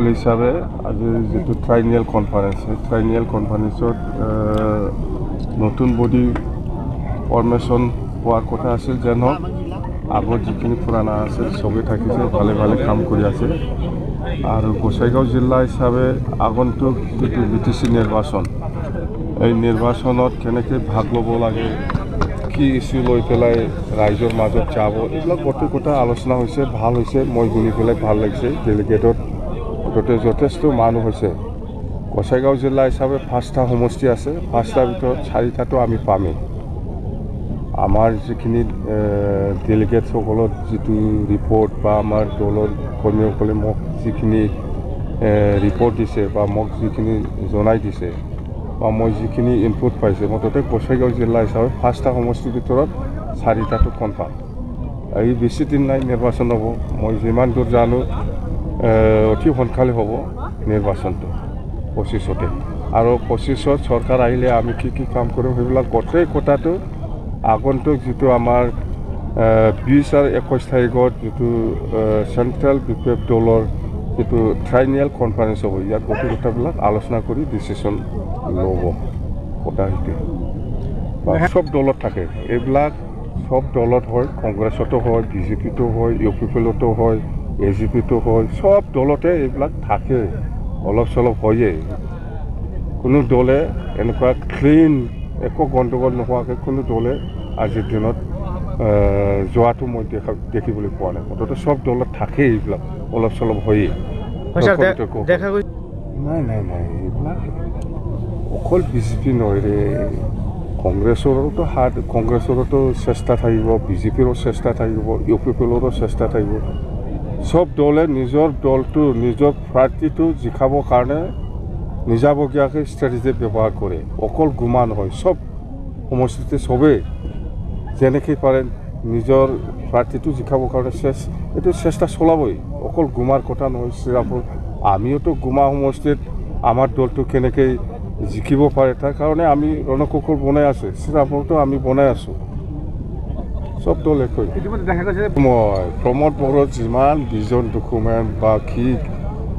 হিসাবে আজি যেটো ট্রাইনিয়াল কনফারেন্সত নতুন বডি ফর্মেশন হওয়ার কথা আছে যেন আগত যিখিনি পুরানা আছে সবে থাকিছে ভালে ভালে কাম করে আছে আর গোসাইগাঁও জিলা হিসাবে আগন্তুক যেটো বিটিসি নির্বাচন এই নির্বাচনত কেনেকৈ ভাগ ল'ব লাগে কি ইস্যু লৈ পেলাই ৰাইজৰ মাজত যাব এইবিলাক গোটেই কথা আলোচনা হৈছে ভাল হৈছে মই শুনি পেলাই ভাল লাগিছে ডেলিগেটত যথেষ্ট মানুহ হৈছে গোসাইগাঁও জিলা হিসাবে 5টা সমষ্টি আছে 5টাৰ ভিতৰত 4টাটো আমি পামেই আমাৰ যিখিনি ডেলিগেটসকলৰ যিটো ৰিপৰ্ট বা আমাৰ দলৰ কৰ্মীসকলে মোক যিখিনি ৰিপৰ্ট দিছে বা মোক যিখিনি জনাই দিছে বা মই যিখিনি ইনপুট পাইছে মুঠতে গোসাইগাঁও জিলা হিসাবে 5টা সমষ্টিৰ ভিতৰত 4টাটো কনফাৰ্ম এই বেছি দিন নাই নিৰ্বাচন হ'ব মই যিমান দূৰ জানো অতি সোনকালে হ'ব নিৰ্বাচনটো 25তে আৰু 25ত চৰকাৰ আহিলে আমি কি কাম কৰিম সেইবিলাক গোটেই কথাটো আগন্তুক যেটো আমাৰ 20 আৰু 21 তাৰিখত যেটো সেন্ট্ৰাল বিপিএফ দলৰ যেটো ট্ৰাইনিয়াল কনফাৰেন্স হ'ব ইয়াত গোটেই কথাবিলাক আলোচনা কৰি ডিসিশন ল'ব কথা হেতু সব দলত থাকে এইবিলাক সব দলত হয় কংগ্ৰেছতো হয় বিজেপিতো হয় ইউপিপিলতো হয় এজিপিতো হয় সব দলতে এইবিলাক থাকে অলপ চলপ হয়ে কোনো দলে এনেকুৱা ক্লিন একো গণ্ডগোল নোহোৱাকৈ কোনো দলে আজিৰ দিনত যোৱাটো মই দেখিবলৈ পোৱা নাই মুঠতে সব দলত থাকে এইবিলাক অলপ চলপ হয়ে নাই এইবিলাক অকল বিজেপি নহয় ৰে কংগ্ৰেছৰো চেষ্টা থাকিব বিজেপিৰো চেষ্টা থাকিব ইউপিপিলৰো চেষ্টা থাকিব সব দলে নিজৰ দলটো নিজৰ প্ৰাৰ্থীটো জিকাবৰ কাৰণে নিজাবগীয়াকৈ ষ্ট্ৰেটেজি ব্যৱহাৰ কৰে অকল গুমা নহয় সব সমষ্টিতে সবেই যেনেকৈ পাৰে নিজৰ প্ৰাৰ্থীটো জিকাবৰ কাৰণে এইটো চেষ্টা চলাবই অকল গুমাৰ কথা নহয় শ্ৰীৰামপুৰ আমিওতো গুমা সমষ্টিত আমাৰ দলটো কেনেকৈ জিকিব পাৰে তাৰ কাৰণে আমি ৰণকৌশল বনাই আছোঁ শ্ৰীৰামপুৰতো আমি বনাই আছোঁ সব দলে কৈ মই প্ৰমোদ বড়োৰ যিমান ভিজন ডকুমেণ্ট বা কি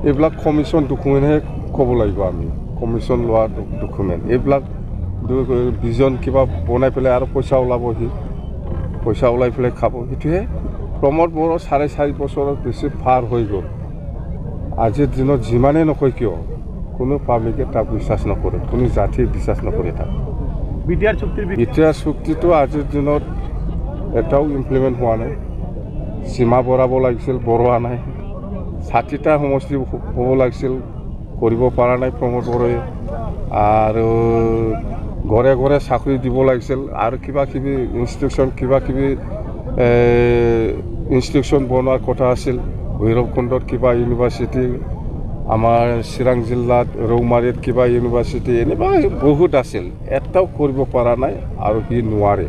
এইবিলাক কমিশ্যন ডকুমেণ্টহে ক'ব লাগিব আমি কমিশ্যন লোৱা ডকুমেণ্ট এইবিলাক ভিজন কিবা বনাই পেলাই আৰু পইচা ওলাবহি পইচা ওলাই পেলাই খাব সেইটোহে প্ৰমোদ বড়ো 4.5 বছৰত বেছি পাৰ হৈ গ'ল আজিৰ দিনত যিমানেই নকয় কিয় কোনো পাব্লিকে তাক বিশ্বাস নকৰে কোনো জাতিয়ে বিশ্বাস নকৰে তাক বিটিআৰ চুক্তিটো আজিৰ দিনত এটাও ইমপ্লিমেণ্ট হোৱা নাই সীমা বঢ়াব লাগিছিল বঢ়োৱা নাই 60টা সমষ্টি হ'ব লাগিছিল কৰিব পৰা নাই প্ৰমোদ বড়োৱে আৰু ঘৰে ঘৰে চাকৰি দিব লাগিছিল আৰু কিবাকিবি ইনষ্টিটিউশ্যন বনোৱাৰ কথা আছিল ভৈৰৱকুণ্ডত কিবা ইউনিভাৰ্চিটি আমাৰ চিৰাং জিলাত ৰৌমাৰীত কিবা ইউনিভাৰ্চিটি এনেকুৱা বহুত আছিল এটাও কৰিব পৰা নাই আৰু সি নোৱাৰে